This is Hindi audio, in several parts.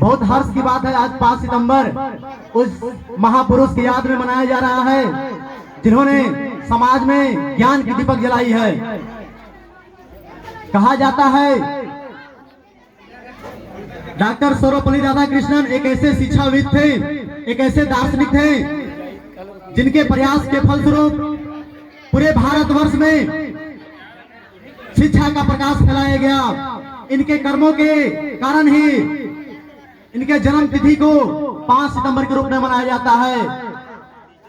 बहुत हर्ष की बात है, आज 5 सितंबर उस महापुरुष की याद में मनाया जा रहा है जिन्होंने समाज में ज्ञान की दीपक जलाई है। कहा जाता है डॉक्टर सर्वपल्ली राधाकृष्णन एक ऐसे शिक्षाविद थे, एक ऐसे दार्शनिक थे जिनके प्रयास के फलस्वरूप पूरे भारतवर्ष में शिक्षा का प्रकाश फैलाया गया। इनके कर्मों के कारण ही इनके जन्म तिथि को 5 सितंबर के रूप में मनाया जाता है।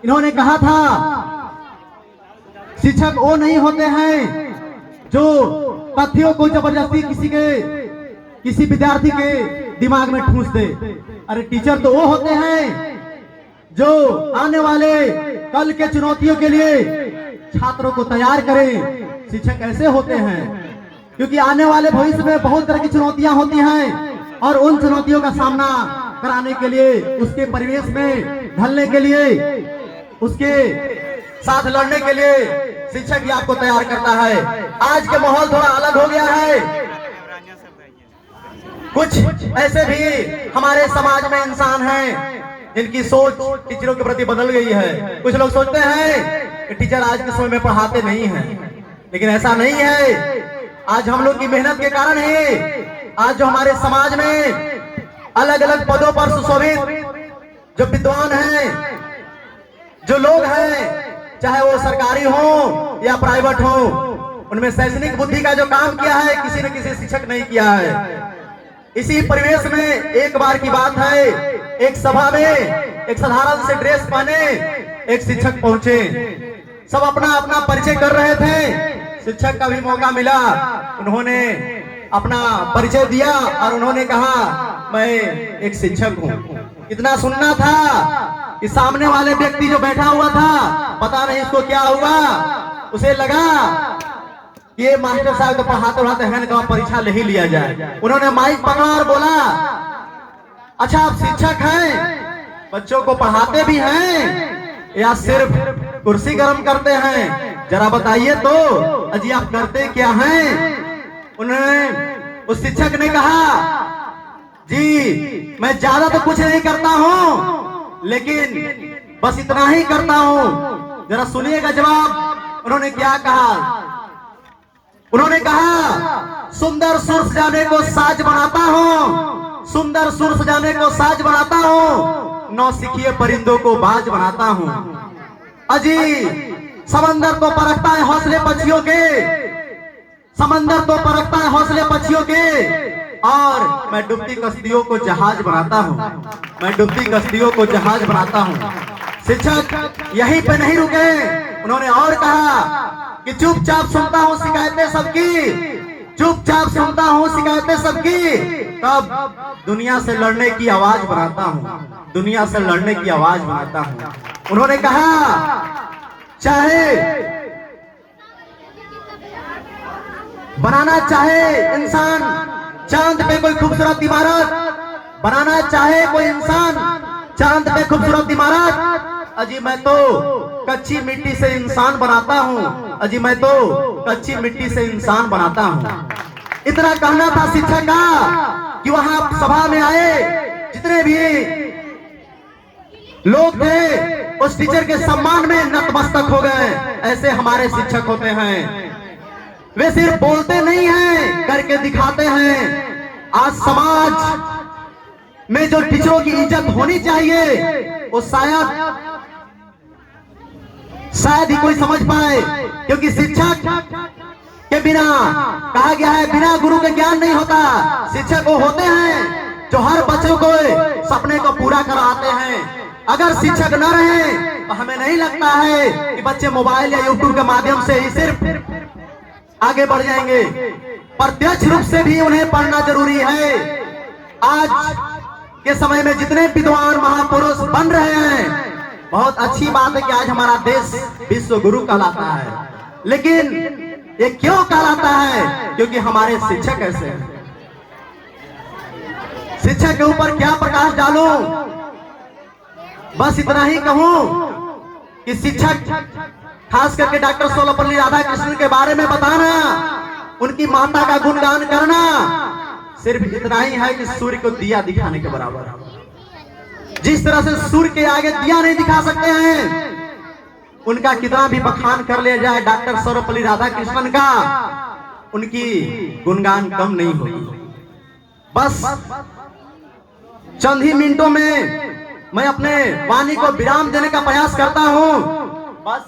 इन्होंने कहा था शिक्षक वो नहीं होते हैं जो तथ्यों को जबरदस्ती किसी विद्यार्थी के दिमाग में ठूंस दे। अरे टीचर तो वो होते हैं जो आने वाले कल के चुनौतियों के लिए छात्रों को तैयार करें। शिक्षक ऐसे होते हैं क्योंकि आने वाले भविष्य में बहुत तरह की चुनौतियां होती हैं और उन चुनौतियों का सामना कराने के लिए, उसके परिवेश में ढलने के लिए, उसके साथ लड़ने के लिए शिक्षक ही आपको तैयार करता है। आज के माहौल थोड़ा अलग हो गया है। कुछ ऐसे भी हमारे समाज में इंसान हैं जिनकी सोच टीचरों के प्रति बदल गई है। कुछ लोग सोचते हैं कि टीचर आज के समय में पढ़ाते नहीं हैं, लेकिन ऐसा नहीं है। आज हम लोग की मेहनत के कारण ही आज जो हमारे समाज में अलग अलग पदों पर सुशोभित जो विद्वान हैं, जो लोग हैं, चाहे वो सरकारी हो या प्राइवेट हो, उनमें शैक्षणिक बुद्धि का जो काम किया है किसी न किसी शिक्षक नहीं किया है। इसी परिवेश में एक बार की बात है, एक सभा में एक साधारण से ड्रेस पहने एक शिक्षक पहुंचे। सब अपना अपना परिचय कर रहे थे। शिक्षक का भी मौका मिला, उन्होंने अपना परिचय दिया और उन्होंने कहा मैं एक शिक्षक हूँ। इतना सुनना था कि सामने वाले व्यक्ति जो बैठा हुआ था, पता नहीं इसको क्या हुआ, उसे लगा ये मास्टर साहब तो पढ़ाते हैं तो परीक्षा ले ही लिया जाए। उन्होंने माइक पकड़ा और बोला अच्छा आप शिक्षक हैं, बच्चों को पढ़ाते भी हैं या सिर्फ कुर्सी गर्म करते हैं, जरा बताइए तो अजी आप करते क्या हैं। उन्होंने उस शिक्षक ने कहा जी मैं ज्यादा तो कुछ नहीं करता हूं, लेकिन बस इतना ही करता हूं। जरा सुनिएगा जवाब। उन्होंने क्या कहा? उन्होंने कहा सुंदर सुर सजाने को साज बनाता हूँ, सुंदर सुर सजाने को साज बनाता हूँ, नौसिखिए परिंदों को बाज बनाता हूँ। अजी समंदर तो परखता है हौसले पक्षियों के, समंदर तो परखता है हौसले पक्षियों के, और मैं डूबती कश्तियों को जहाज बनाता हूँ, मैं डूबती कश्तियों को जहाज बनाता हूँ। शिक्षक यहीं पे नहीं रुके, उन्होंने और कहा कि चुपचाप सुनता हूँ शिकायतें सबकी, चुपचाप सुनता हूँ शिकायतें सबकी, तब दुनिया से लड़ने की आवाज बनाता हूँ, दुनिया से लड़ने की आवाज बनाता हूँ। उन्होंने कहा चाहे बनाना चाहे इंसान चांद पे कोई खूबसूरत इमारत, बनाना चाहे कोई इंसान चांद पे खूबसूरत इमारत, अजी मैं तो कच्ची मिट्टी से इंसान बनाता हूँ, अजी मैं तो कच्ची मिट्टी से इंसान बनाता हूँ। इतना कहना था शिक्षक का कि वहां सभा में आए जितने भी लोग थे उस टीचर के सम्मान में नतमस्तक हो गए। ऐसे हमारे शिक्षक होते हैं, वे सिर्फ बोलते नहीं हैं, करके दिखाते हैं। आज समाज में जो टीचरों की इज्जत होनी चाहिए वो शायद ही कोई समझ पाए, क्योंकि शिक्षक के बिना कहा गया है बिना गुरु के ज्ञान नहीं होता। शिक्षक वो होते हैं जो हर बच्चों को सपने को पूरा कराते हैं। अगर शिक्षक न रहे तो हमें नहीं लगता है कि बच्चे मोबाइल या यूट्यूब के माध्यम से ही सिर्फ आगे बढ़ जाएंगे। प्रत्यक्ष रूप से भी उन्हें पढ़ना जरूरी है। आज के समय में जितने विद्वान महापुरुष बन रहे हैं, बहुत अच्छी बात है कि आज हमारा देश विश्व गुरु कहलाता है, लेकिन ये क्यों कहलाता है? क्योंकि हमारे शिक्षक ऐसे हैं। शिक्षक के ऊपर क्या प्रकाश डालूं? बस इतना ही कहूं कि शिक्षक खास करके डॉक्टर सर्वपल्ली राधाकृष्णन के बारे में बताना, उनकी माता का गुणगान करना, सिर्फ इतना ही है कि सूर्य को दिया दिखाने के बराबर है। जिस तरह से सूर्य के आगे दिया नहीं दिखा सकते हैं, उनका कितना भी बखान कर लिया जाए डॉक्टर सर्वपल्ली राधाकृष्णन का, उनकी गुणगान कम नहीं होगी। बस चंद ही मिनटों में मैं अपने वाणी को विराम देने का प्रयास करता हूं। बस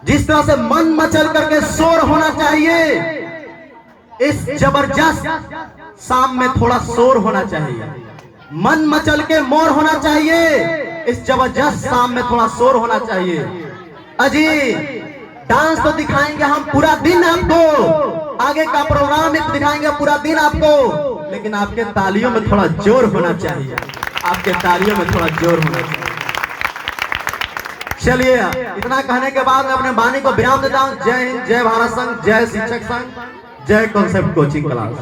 जिस तरह से मन मचल करके शोर होना चाहिए, इस जबरदस्त शाम में थोड़ा शोर होना चाहिए। मन मचल के मोर होना चाहिए, इस जबरदस्त शाम में थोड़ा शोर होना चाहिए। अजी डांस तो दिखाएंगे हम पूरा दिन आपको, आगे का प्रोग्राम दिखाएंगे पूरा दिन आपको, लेकिन आपके तालियों में थोड़ा जोर होना चाहिए, आपके तालियों में थोड़ा जोर होना चाहिए। चलिए, इतना कहने के बाद मैं अपने वाणी को विराम देता हूं। जय हिंद, जय भारत संघ, जय शिक्षक संघ, जय कॉन्सेप्ट कोचिंग क्लास।